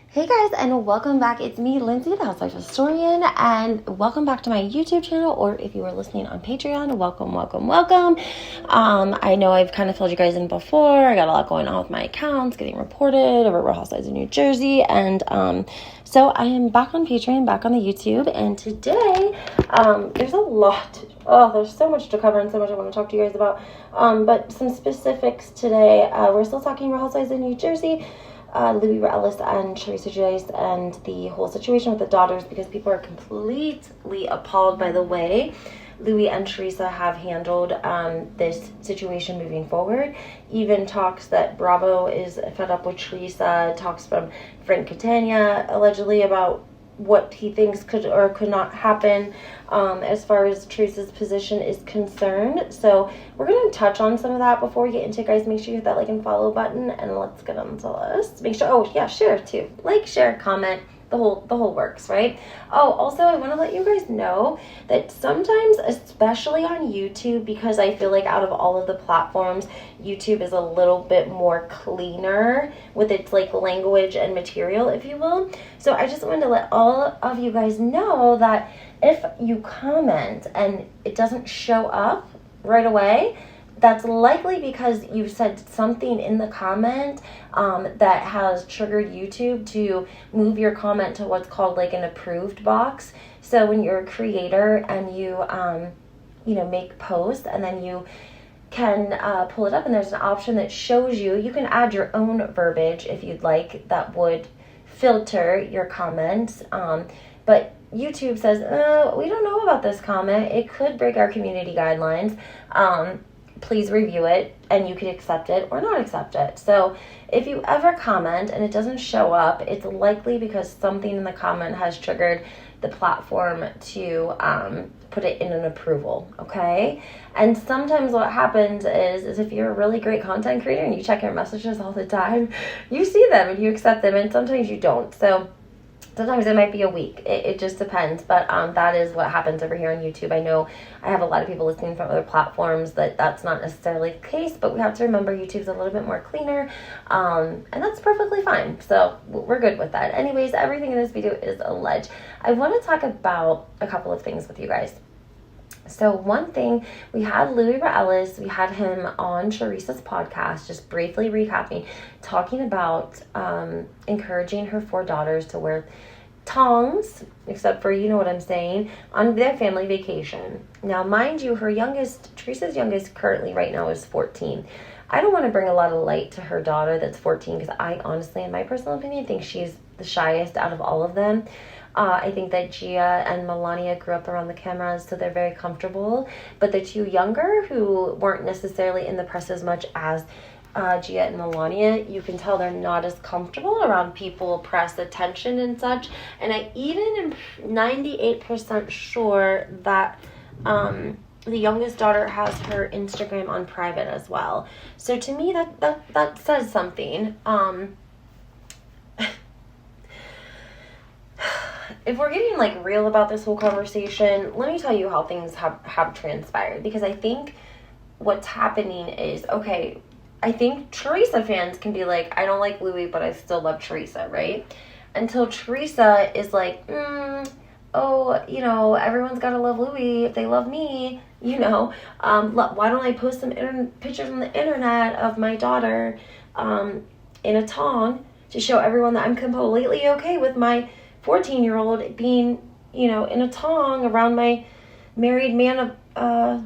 Hey guys, and welcome back. It's me, Lindsay, the Housewife Historian, and welcome back to my YouTube channel, or if you were listening on Patreon, welcome. I know I've kind of filled you guys in before. I got a lot going on with my accounts, getting reported over at Real Housewives of New Jersey, and so I am back on Patreon, back on the YouTube, and today, there's a lot. There's so much to cover and so much I want to talk to you guys about, but some specifics today. We're still talking Real Housewives of New Jersey. Louis and Teresa and the whole situation with the daughters, because people are completely appalled by the way Louis and Teresa have handled this situation moving forward. Even talks that Bravo is fed up with Teresa, talks from Frank Catania allegedly about what he thinks could or could not happen as far as Teresa's position is concerned. So we're going to touch on some of that before we get into it, guys. Make sure you hit that like and follow button, and let's get into this. Make sure, share too. Like, share, comment, the whole works, right? Also, I want to let you guys know that sometimes, especially on YouTube, because I feel like out of all of the platforms, YouTube is a little bit more cleaner with its like language and material, if you will. So I just wanted to let all of you guys know that if you comment and it doesn't show up right away, that's likely because you said something in the comment that has triggered YouTube to move your comment to what's called like an approved box. So when you're a creator and you make posts, and then you can pull it up, and there's an option that shows you can add your own verbiage if you'd like that would filter your comments. But YouTube says, we don't know about this comment. It could break our community guidelines. Please review it, and you can accept it or not accept it. So if you ever comment and it doesn't show up, it's likely because something in the comment has triggered the platform to put it in an approval, okay? And sometimes what happens is if you're a really great content creator and you check your messages all the time, you see them and you accept them, and sometimes you don't. So sometimes it might be a week. It just depends. But that is what happens over here on YouTube. I know I have a lot of people listening from other platforms that's not necessarily the case, but we have to remember YouTube's a little bit more cleaner, and that's perfectly fine. So we're good with that. Anyways, everything in this video is alleged. I want to talk about a couple of things with you guys. So one thing, we had Louis we had him on Teresa's podcast, just briefly recapping, talking about encouraging her 4 daughters to wear tongs, except for, you know what I'm saying, on their family vacation. Now, mind you, Teresa's youngest currently right now is 14. I don't want to bring a lot of light to her daughter that's 14, because I honestly, in my personal opinion, think she's the shyest out of all of them. I think that Gia and Melania grew up around the cameras, so they're very comfortable. But the 2 younger, who weren't necessarily in the press as much as Gia and Melania, you can tell they're not as comfortable around people, press, attention, and such. And I even am 98% sure that the youngest daughter has her Instagram on private as well. So to me, that says something. If we're getting like real about this whole conversation, let me tell you how things have transpired, because I think what's happening is, okay, I think Teresa fans can be like, I don't like Louis, but I still love Teresa, right? Until Teresa is like, everyone's got to love Louis if they love me, why don't I post some pictures on the internet of my daughter in a thong to show everyone that I'm completely okay with my 14-year-old being, in a thong around my married man of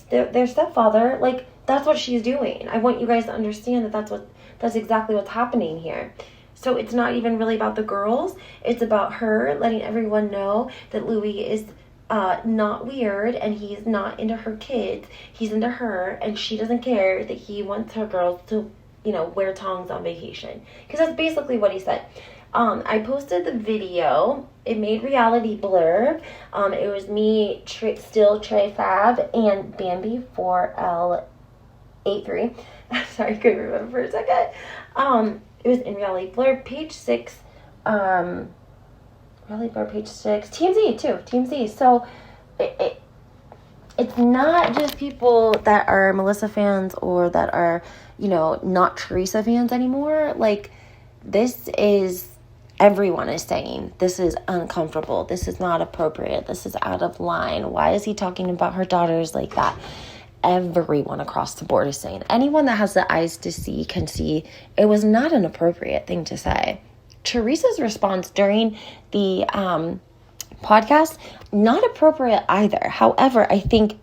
their stepfather. Like, that's what she's doing. I want you guys to understand that that's exactly what's happening here. So it's not even really about the girls. It's about her letting everyone know that Louis is not weird, and he's not into her kids. He's into her, and she doesn't care that he wants her girls to, wear tongs on vacation. Because that's basically what he said. I posted the video. It made reality blur. It was me, still Trey Fab, and Bambi 4L83. Sorry, couldn't remember for a second. It was in reality blur, page 6. Reality blur, page 6. TMZ too. TMZ. So it's not just people that are Melissa fans or that are, not Teresa fans anymore. Like, this is everyone is saying, this is uncomfortable, this is not appropriate, this is out of line. Why is he talking about her daughters like that? Everyone across the board is saying, anyone that has the eyes to see can see it was not an appropriate thing to say. Teresa's response during the podcast, not appropriate either. However, I think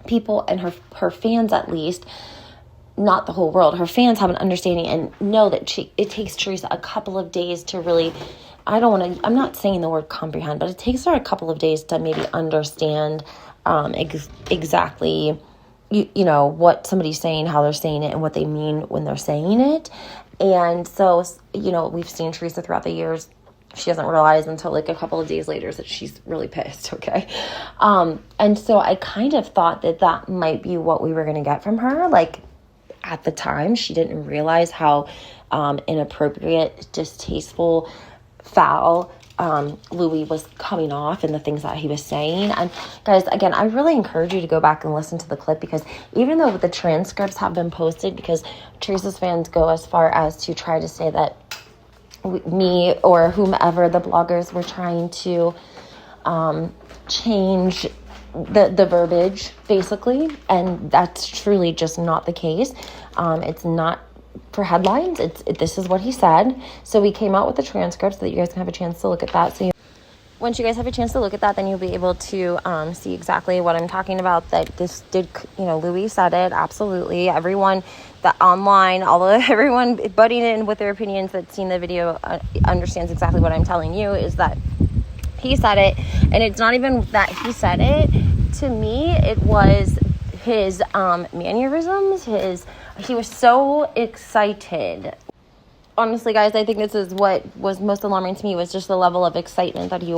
people and her fans, at least, not the whole world, her fans have an understanding and know that it takes Teresa a couple of days to really, I'm not saying the word comprehend, but it takes her a couple of days to maybe understand exactly, what somebody's saying, how they're saying it, and what they mean when they're saying it. And so, we've seen Teresa throughout the years. She doesn't realize until like a couple of days later that she's really pissed, okay? And so I kind of thought that might be what we were going to get from her. Like, at the time, she didn't realize how inappropriate, distasteful, foul Louis was coming off and the things that he was saying. And guys, again, I really encourage you to go back and listen to the clip, because even though the transcripts have been posted, because Teresa's fans go as far as to try to say that me or whomever, the bloggers, were trying to change the verbiage, basically, and that's truly just not the case. It's not for headlines. This is what he said. So we came out with the transcripts so that you guys can have a chance to look at that. So once you guys have a chance to look at that, then you'll be able to see exactly what I'm talking about. That this did, Louis said it, absolutely. Everyone that online, everyone butting in with their opinions that's seen the video understands exactly what I'm telling you, is that he said it. And it's not even that he said it. To me, it was his mannerisms, he was so excited. Honestly, guys, I think this is what was most alarming to me, was just the level of excitement that he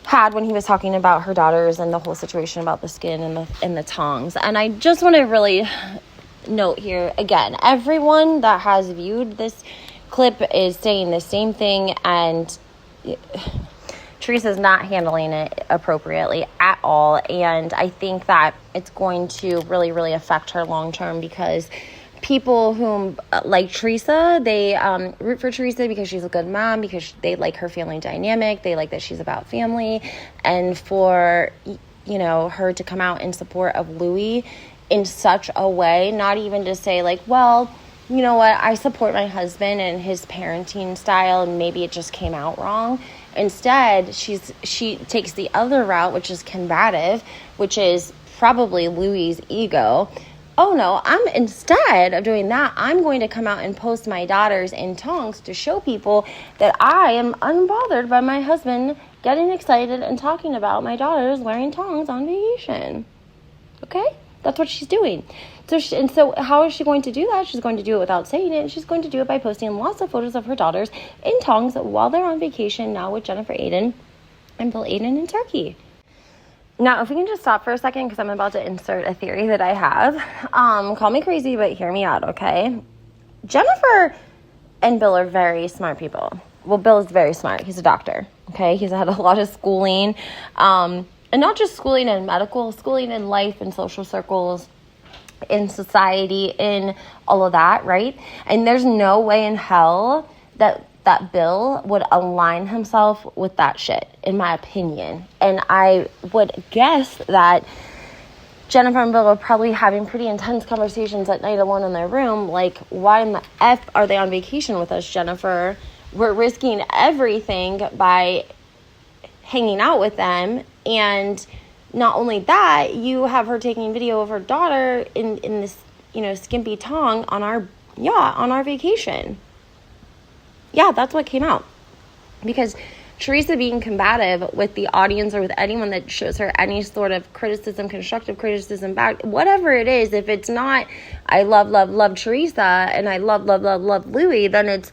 had when he was talking about her daughters and the whole situation about the skin and the tongs. And I just want to really note here, again, everyone that has viewed this clip is saying the same thing, and Teresa's not handling it appropriately at all. And I think that it's going to really, really affect her long term, because people whom like Teresa, they root for Teresa because she's a good mom, because they like her family dynamic, they like that she's about family. And for her to come out in support of Louis in such a way, not even to say like, well, you know what, I support my husband and his parenting style, and maybe it just came out wrong. Instead, she takes the other route, which is combative, which is probably Louis' ego. Oh no, instead of doing that, I'm going to come out and post my daughters in tongs to show people that I am unbothered by my husband getting excited and talking about my daughters wearing tongs on vacation. Okay? That's what she's doing. So how is she going to do that? She's going to do it without saying it. She's going to do it by posting lots of photos of her daughters in tongs while they're on vacation now with Jennifer Aydin and Bill Aydin in Turkey. Now, if we can just stop for a second, because I'm about to insert a theory that I have. Call me crazy, but hear me out, okay? Jennifer and Bill are very smart people. Well, Bill is very smart. He's a doctor, okay? He's had a lot of schooling. And not just schooling in medical, schooling in life and social circles, in society, in all of that, right? And there's no way in hell that Bill would align himself with that shit, in my opinion. And I would guess that Jennifer and Bill are probably having pretty intense conversations at night alone in their room. Like, why in the F are they on vacation with us, Jennifer? We're risking everything by hanging out with them. And not only that, you have her taking video of her daughter in this, skimpy tong on our yacht on our vacation. Yeah, that's what came out. Because Teresa being combative with the audience or with anyone that shows her any sort of criticism, constructive criticism back, whatever it is, if it's not, I love Teresa and I love Louis, then it's,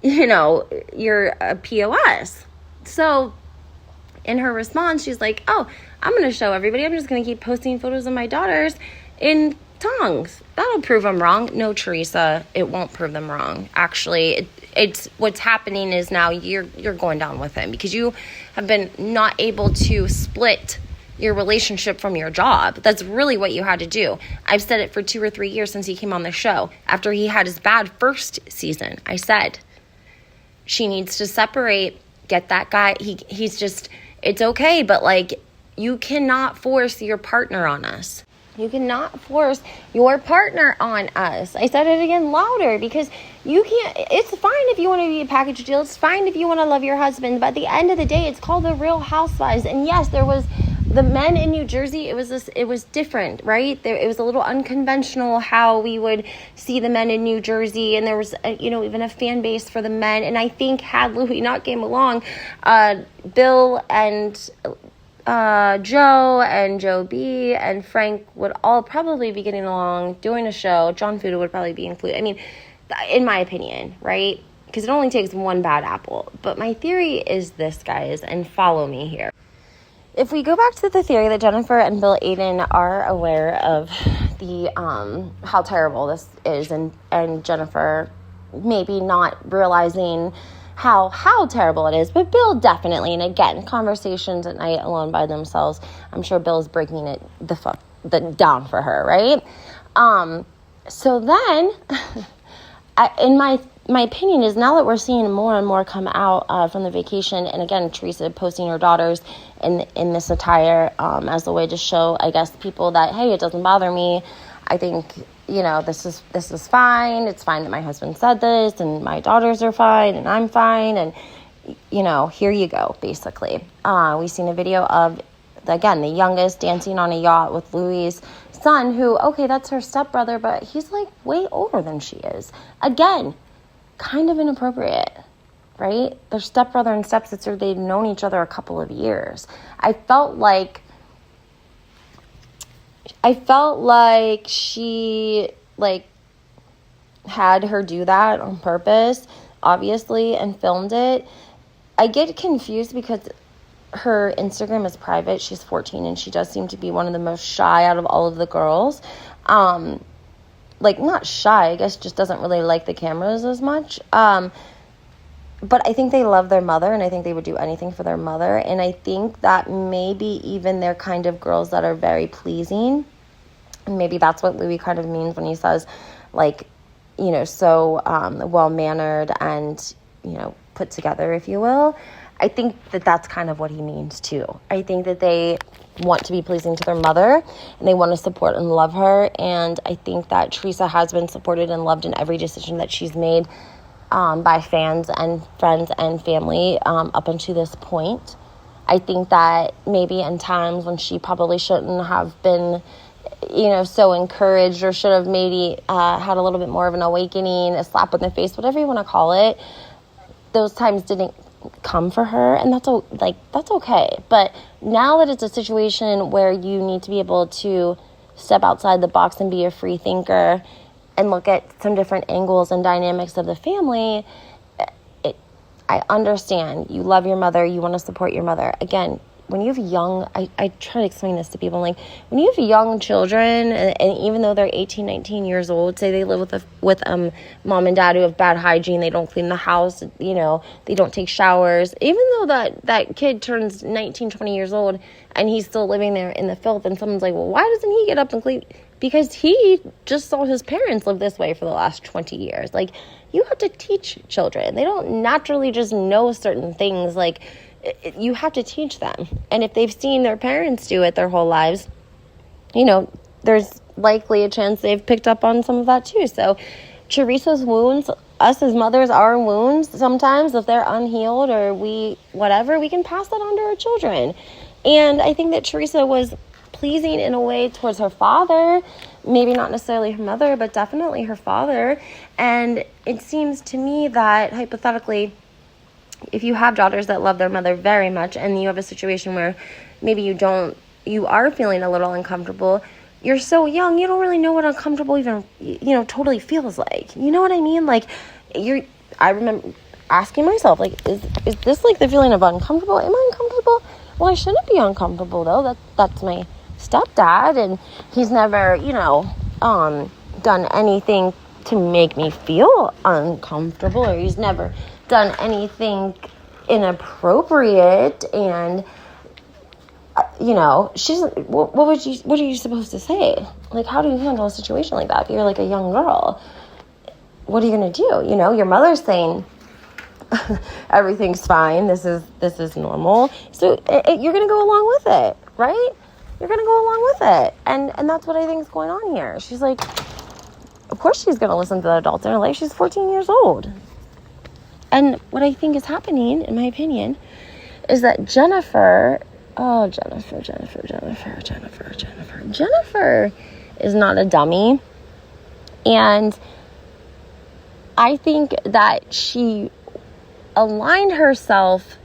you're a POS. So in her response, she's like, oh, I'm going to show everybody. I'm just going to keep posting photos of my daughters in tongs. That'll prove them wrong. No, Teresa, it won't prove them wrong. Actually, it's what's happening is now you're going down with him because you have been not able to split your relationship from your job. That's really what you had to do. I've said it for 2 or 3 years since he came on the show. After he had his bad first season, I said, She needs to separate, get that guy. He's just, it's okay, but like, you cannot force your partner on us. You cannot force your partner on us. I said it again louder, because you can't. It's fine if you want to be a package deal. It's fine if you want to love your husband. But at the end of the day, it's called The Real Housewives. And yes, there was the men in New Jersey. It was different, right? It was a little unconventional how we would see the men in New Jersey. And there was, even a fan base for the men. And I think had Louis not came along, Bill and Joe and Joe B and Frank would all probably be getting along, doing a show. John Fuda would probably be included. I mean, in my opinion, right? Because it only takes one bad apple. But my theory is this, guys, and follow me here. If we go back to the theory that Jennifer and Bill Aydin are aware of the how terrible this is, and Jennifer maybe not realizing how terrible it is, but Bill definitely, and again, conversations at night alone by themselves, I'm sure Bill's breaking it down for her, right? So then, in my opinion is, now that we're seeing more and more come out from the vacation, and again, Teresa posting her daughters in this attire as a way to show, I guess, people that, hey, it doesn't bother me. I think, this is fine. It's fine that my husband said this, and my daughters are fine, and I'm fine, and, here you go, basically. We've seen a video of, again, the youngest dancing on a yacht with Louis' son, who, okay, that's her stepbrother, but he's, like, way older than she is. Again, kind of inappropriate, right? Their stepbrother and stepsister, they've known each other a couple of years. I felt like she, had her do that on purpose, obviously, and filmed it. I get confused because her Instagram is private. She's 14, and she does seem to be one of the most shy out of all of the girls. Not shy, I guess, just doesn't really like the cameras as much. But I think they love their mother, and I think they would do anything for their mother. And I think that maybe even they're kind of girls that are very pleasing. And maybe that's what Louis kind of means when he says, so well-mannered and, put together, if you will. I think that that's kind of what he means, too. I think that they want to be pleasing to their mother, and they want to support and love her. And I think that Teresa has been supported and loved in every decision that she's made by fans and friends and family up until this point. I think that maybe in times when she probably shouldn't have been, so encouraged, or should have maybe had a little bit more of an awakening, a slap in the face, whatever you want to call it, those times didn't come for her, and that's okay. But now that it's a situation where you need to be able to step outside the box and be a free thinker and look at some different angles and dynamics of the family, I understand. You love your mother. You want to support your mother. Again, when you have young, I try to explain this to people, when you have young children, and even though they're 18, 19 years old, say they live with mom and dad who have bad hygiene, they don't clean the house, they don't take showers, even though that kid turns 19, 20 years old, and he's still living there in the filth, and someone's like, well, why doesn't he get up and clean? Because he just saw his parents live this way for the last 20 years. You have to teach children. They don't naturally just know certain things. You have to teach them. And if they've seen their parents do it their whole lives, there's likely a chance they've picked up on some of that too. So Teresa's wounds, us as mothers, our wounds, sometimes if they're unhealed or we can pass that on to our children. And I think that Teresa was pleasing in a way towards her father, maybe not necessarily her mother, but definitely her father. And it seems to me that, hypothetically, if you have daughters that love their mother very much, and you have a situation where maybe you are feeling a little uncomfortable, you're so young, you don't really know what uncomfortable even, totally feels like. You know what I mean? I remember asking myself, is this the feeling of uncomfortable? Am I uncomfortable? Well, I shouldn't be uncomfortable, though. That's my stepdad, and he's never, done anything to make me feel uncomfortable, or he's never done anything inappropriate. And she's, what are you supposed to say? How do you handle a situation like that? If you're a young girl, what are you gonna do? Your mother's saying everything's fine. This is normal. So you're going to go along with it, right? You're going to go along with it. And that's what I think is going on here. She's like, of course she's going to listen to the adults in her life. She's 14 years old. And what I think is happening, in my opinion, is that Jennifer is not a dummy. And I think that she aligned herself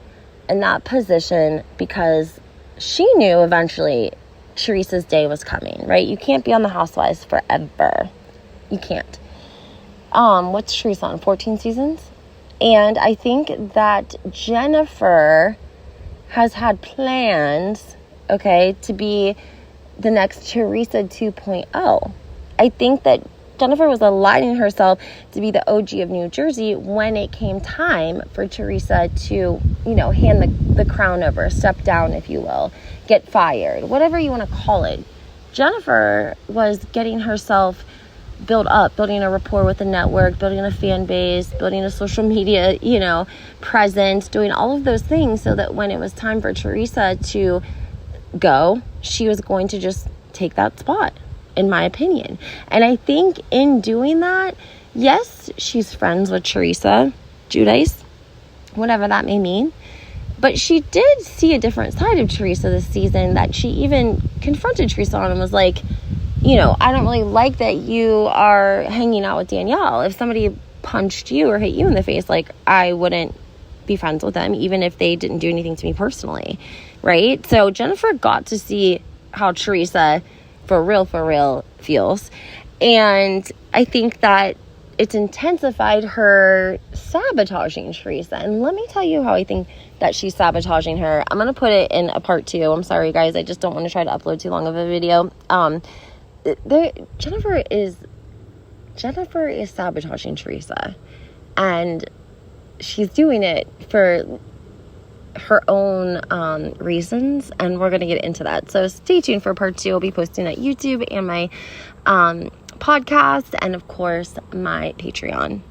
in that position because she knew eventually Teresa's day was coming, right? You can't be on the Housewives forever. You can't. What's Teresa on? 14 seasons? And I think that Jennifer has had plans, okay, to be the next Teresa 2.0. I think that Jennifer was aligning herself to be the OG of New Jersey when it came time for Teresa to, hand the crown over, step down, if you will, get fired, whatever you want to call it. Jennifer was getting herself built up, building a rapport with the network, building a fan base, building a social media, presence, doing all of those things so that when it was time for Teresa to go, she was going to just take that spot, in my opinion. And I think in doing that, yes, she's friends with Teresa Giudice, whatever that may mean. But she did see a different side of Teresa this season that she even confronted Teresa on and was like, I don't really like that you are hanging out with Danielle. If somebody punched you or hit you in the face, I wouldn't be friends with them, even if they didn't do anything to me personally, right? So Jennifer got to see how Teresa, for real, feels. And I think that it's intensified her sabotaging Teresa. And let me tell you how I think that she's sabotaging her. I'm going to put it in a part 2. I'm sorry, guys. I just don't want to try to upload too long of a video. Jennifer is sabotaging Teresa, and she's doing it for her own reasons, and we're going to get into that. So stay tuned for part 2. I'll be posting at YouTube and my podcast, and of course my Patreon.